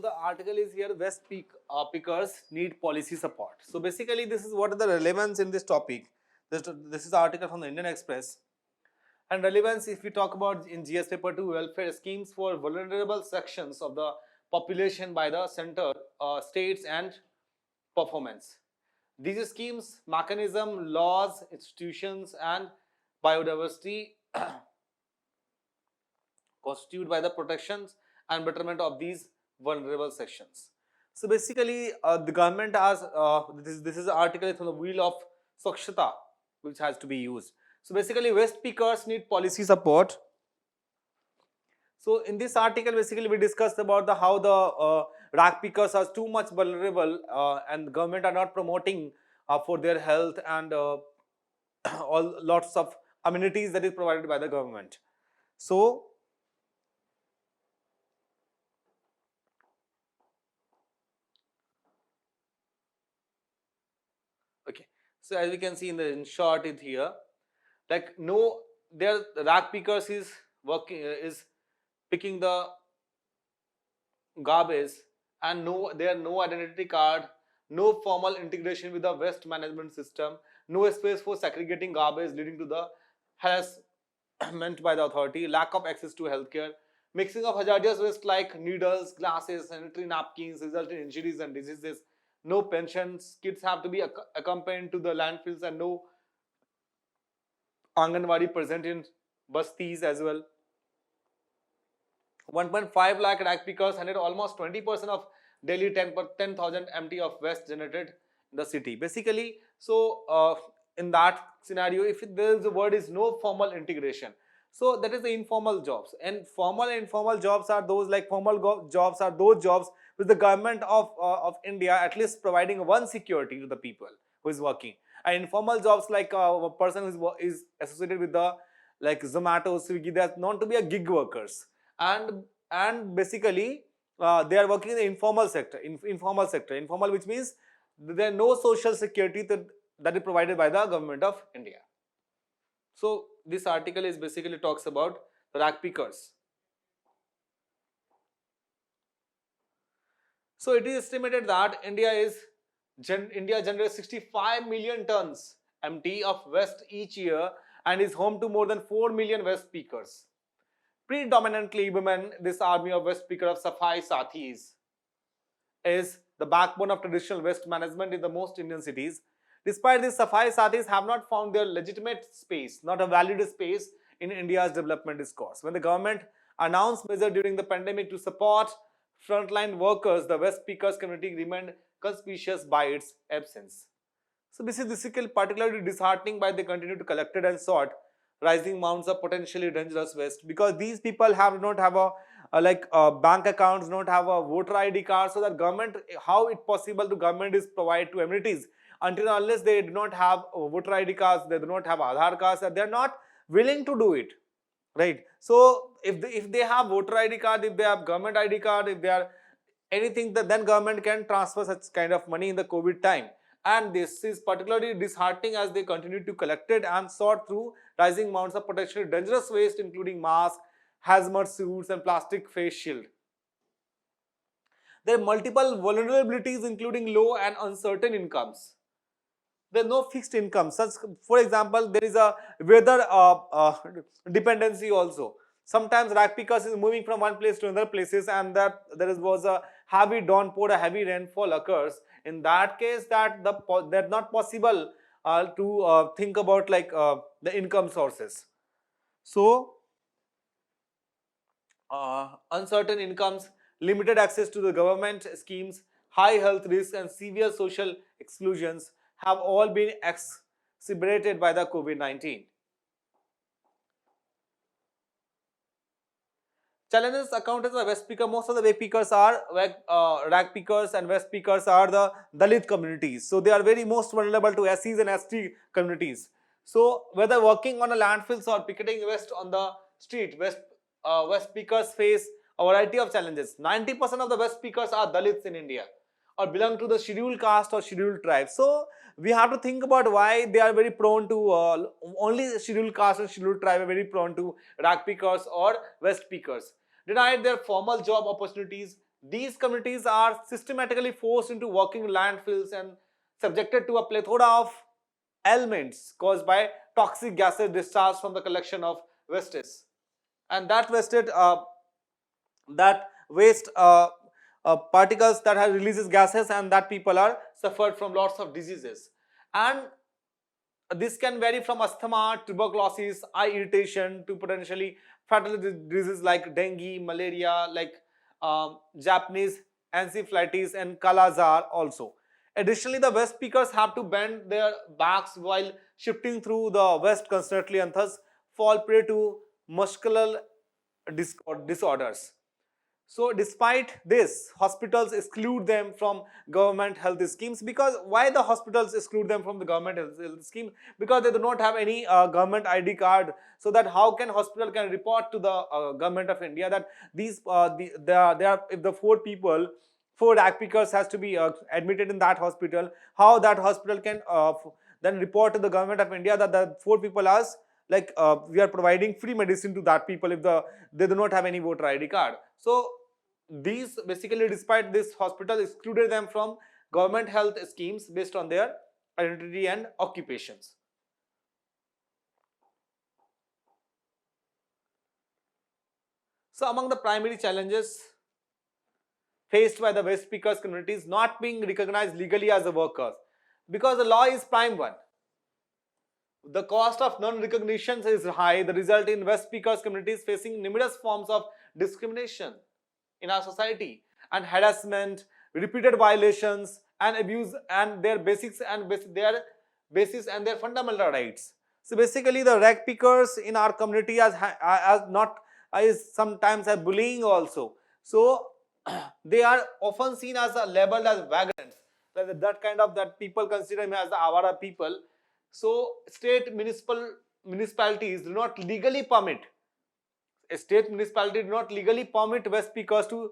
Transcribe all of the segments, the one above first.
the article is here, pickers need policy support. So basically this is what are the relevance in this topic. This is the article from the Indian Express. And relevance, if we talk about in GS paper 2, welfare schemes for vulnerable sections of the population by the center, states and performance. These schemes, mechanism, laws, institutions and biodiversity constitute by the protections and betterment of these vulnerable sections. So basically, the government has this is an article from the wheel of Swachhata, which has to be used. So basically, waste pickers need policy support. So in this article, basically we discussed about the how the rag pickers are too much vulnerable and government are not promoting for their health and all lots of amenities that is provided by the government. So okay, so as we can see in short it here, like no, their rag pickers is working is picking the garbage and there are no identity card, no formal integration with the waste management system, no space for segregating garbage leading to the harassment by the authority, lack of access to healthcare, mixing of hazardous waste like needles, glasses, sanitary napkins result in injuries and diseases, no pensions, kids have to be accompanied to the landfills and no Anganwadi present in bastis as well. 1.5 lakh rag pickers handled almost 20% of daily 10,000 MT of waste generated in the city. Basically, so in that scenario, if there is a word is no formal integration, so that is the informal jobs. And formal and informal jobs are those like formal jobs are those jobs which the government of India at least providing one security to the people who is working. And informal jobs like a person who is associated with the like Zomato, Swiggy, they are known to be a gig workers. And basically they are working in the informal sector, informal which means there are no social security that is provided by the government of India. So this article is basically talks about the rag pickers. So it is estimated that India generates 65 million tons MT of waste each year and is home to more than 4 million waste pickers. Predominantly women, this army of waste picker of Safai Sathis is the backbone of traditional waste management in the most Indian cities. Despite this, Safai Sathis have not found their legitimate space, not a valid space in India's development discourse. When the government announced measures during the pandemic to support frontline workers, the waste pickers community remained conspicuous by its absence. So this is particularly disheartening by they continue to collect and sort rising amounts of potentially dangerous waste, because these people have not have a bank accounts, not have a voter ID card, so that government, how it possible to government is provide to amenities until unless they do not have voter ID cards, they do not have Aadhaar cards, they are not willing to do it, right? So if they have voter ID card, if they have government ID card, if they are anything, that then government can transfer such kind of money in the COVID time. And this is particularly disheartening as they continue to collect it and sort through rising amounts of potentially dangerous waste, including masks, hazmat suits and plastic face shield. There are multiple vulnerabilities, including low and uncertain incomes. There are no fixed income. Such, for example, there is a weather dependency also. Sometimes rag pickers is moving from one place to another places, and that was a heavy downpour, a heavy rainfall occurs. In that case, that's not possible to think about like the income sources. So uncertain incomes, limited access to the government schemes, high health risks and severe social exclusions have all been exacerbated by the COVID-19. Challenges accounted as a waste picker. Most of the rag pickers are rag pickers and waste pickers are the Dalit communities. So they are very most vulnerable to SCs and ST communities. So whether working on a landfills or picketing waste on the street, waste pickers face a variety of challenges. 90% of the waste pickers are Dalits in India or belong to the scheduled caste or scheduled tribe. So we have to think about why they are very prone to only scheduled caste and scheduled tribe are very prone to rag pickers or waste pickers. Denied their formal job opportunities, These communities are systematically forced into working landfills and subjected to a plethora of ailments caused by toxic gases discharged from the collection of wastes. And that waste particles that have releases gases, and that people are suffered from lots of diseases. And this can vary from asthma, tuberculosis, eye irritation to potentially fatal diseases like dengue, malaria, like Japanese encephalitis and Kala-Azar also. Additionally, the West speakers have to bend their backs while shifting through the West constantly and thus fall prey to muscular disorders. So despite this, hospitals exclude them from government health schemes. Because why the hospitals exclude them from the government health scheme? Because they do not have any government ID card. So that how can hospital can report to the government of India that these they are if the four rag pickers has to be admitted in that hospital, how that hospital can then report to the government of India that the four people are like we are providing free medicine to that people if they do not have any voter ID card. So these basically, despite this, hospital excluded them from government health schemes based on their identity and occupations. So among the primary challenges faced by the West speakers communities not being recognized legally as a workers, because the law is prime one. The cost of non-recognition is high. The result in West speakers communities facing numerous forms of discrimination in our society and harassment, repeated violations and abuse and their basics and their basis and their fundamental rights. So basically, the rag pickers in our community as not is sometimes a bullying also. So they are often seen as labeled as vagrants. That kind of that people consider him as the Avara people. So state municipalities do not legally permit a state municipality do not legally permit waste speakers to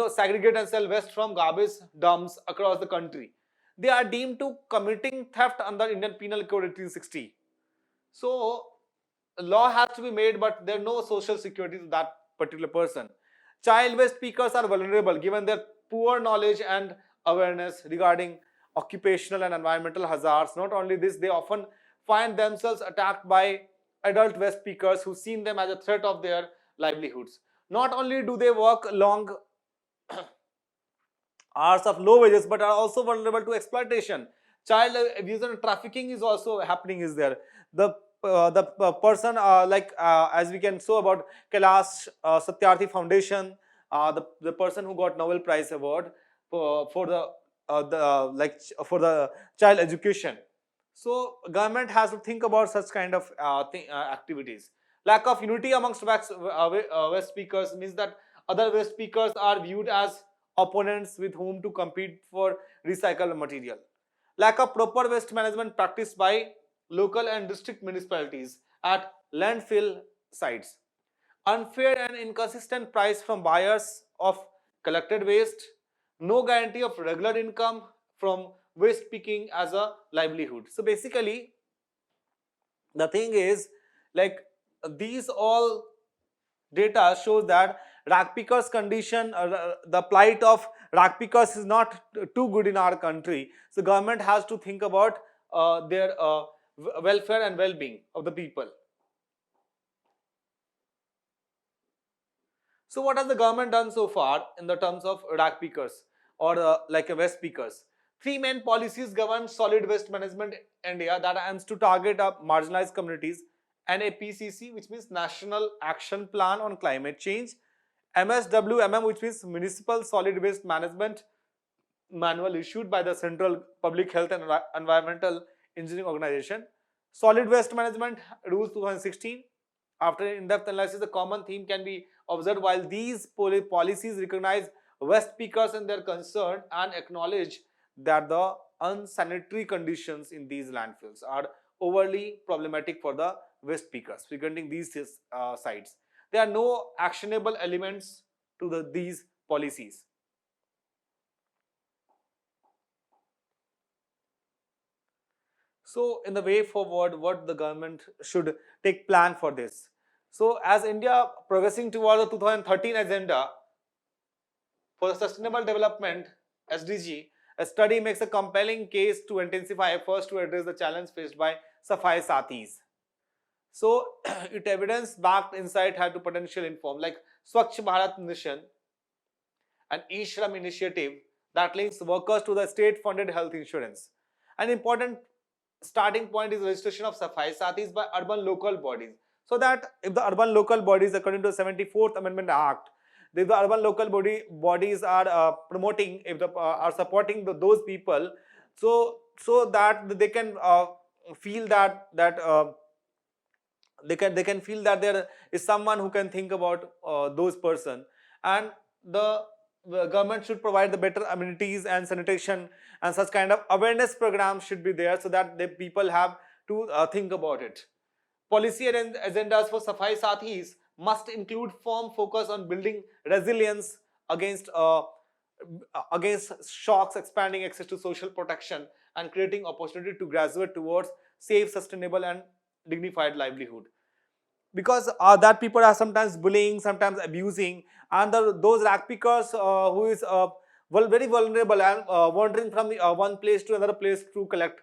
segregate and sell waste from garbage dumps across the country. They are deemed to committing theft under Indian Penal Code 1860. So law has to be made, but there are no social security to that particular person. Child waste speakers are vulnerable given their poor knowledge and awareness regarding occupational and environmental hazards. Not only this, they often find themselves attacked by adult waste speakers who see them as a threat of their livelihoods. Not only do they work long hours of low wages, but are also vulnerable to exploitation. Child abuse and trafficking is also happening. Is there the person as we can saw about Kailash Satyarthi Foundation, the person who got Nobel Prize award for for the child education. So government has to think about such kind of activities. Lack of unity amongst West speakers means that other West speakers are viewed as opponents with whom to compete for recycled material. Lack of proper waste management practiced by local and district municipalities at landfill sites. Unfair and inconsistent price from buyers of collected waste. No guarantee of regular income from waste picking as a livelihood. So basically, the thing is, like, these all data shows that rag pickers condition, the plight of rag pickers is not too good in our country. So government has to think about their welfare and well-being of the people. So what has the government done so far in the terms of rag pickers or like a waste pickers? Three main policies govern solid waste management in India that aims to target marginalized communities. NAPCC, which means National Action Plan on Climate Change. MSWMM, which means Municipal Solid Waste Management Manual issued by the Central Public Health and Environmental Engineering Organization. Solid Waste Management Rules 2016. After in-depth analysis, the common theme can be observed. While these policies recognize waste pickers and their concern and acknowledge that the unsanitary conditions in these landfills are overly problematic for the waste pickers frequenting these sites. There are no actionable elements to these policies. So in the way forward, what the government should take plan for this? So as India progressing toward the 2013 agenda, For the sustainable development SDG, a study makes a compelling case to intensify efforts to address the challenge faced by Safai Sathis. So, it evidence-backed insight had to potential inform like Swachh Bharat Mission, an e-Shram initiative that links workers to the state-funded health insurance. An important starting point is registration of Safai Sathis by urban local bodies. So that if the urban local bodies, according to the 74th Amendment Act, if the urban local bodies are promoting, if the are supporting those people, so that they can feel that they can feel that there is someone who can think about those person, and the government should provide the better amenities and sanitation, and such kind of awareness programs should be there so that the people have to think about it. Policy and agendas for Safai Sathis must include firm focus on building resilience against shocks, expanding access to social protection, and creating opportunity to graduate towards safe, sustainable, and dignified livelihood. Because that people are sometimes bullying, sometimes abusing, and those rag pickers who is very vulnerable and wandering from one place to another place to collect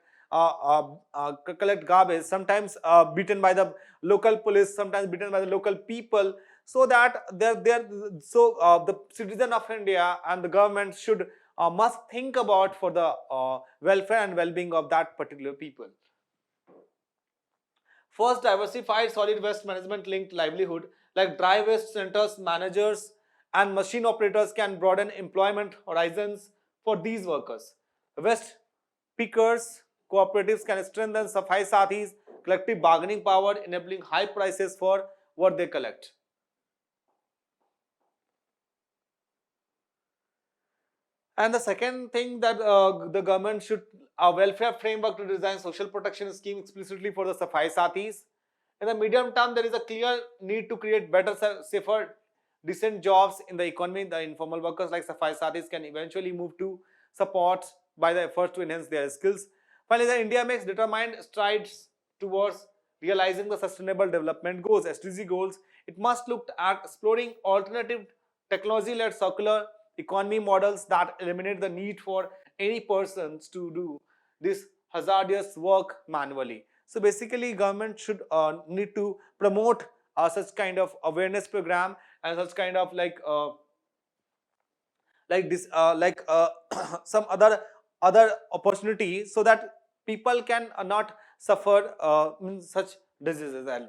garbage, sometimes beaten by the local police, sometimes beaten by the local people, so that the citizen of India and the government should must think about for the welfare and well-being of that particular people. First, diversified solid waste management linked livelihood like dry waste centers, managers, and machine operators can broaden employment horizons for these workers. Waste pickers, cooperatives can strengthen Safai Sathis' collective bargaining power, enabling high prices for what they collect. And the second thing that the government should a welfare framework to design social protection scheme explicitly for the Safai Sathis. In the medium term, there is a clear need to create better, safer, decent jobs in the economy. The informal workers like Safai Sathis can eventually move to support by the efforts to enhance their skills. Finally, the India makes determined strides towards realizing the sustainable development goals, SDG goals. It must look at exploring alternative technology-led circular economy models that eliminate the need for any persons to do this hazardous work manually. So basically, government should need to promote such kind of awareness program and such kind of like this some other opportunity so that people can not suffer such diseases as well.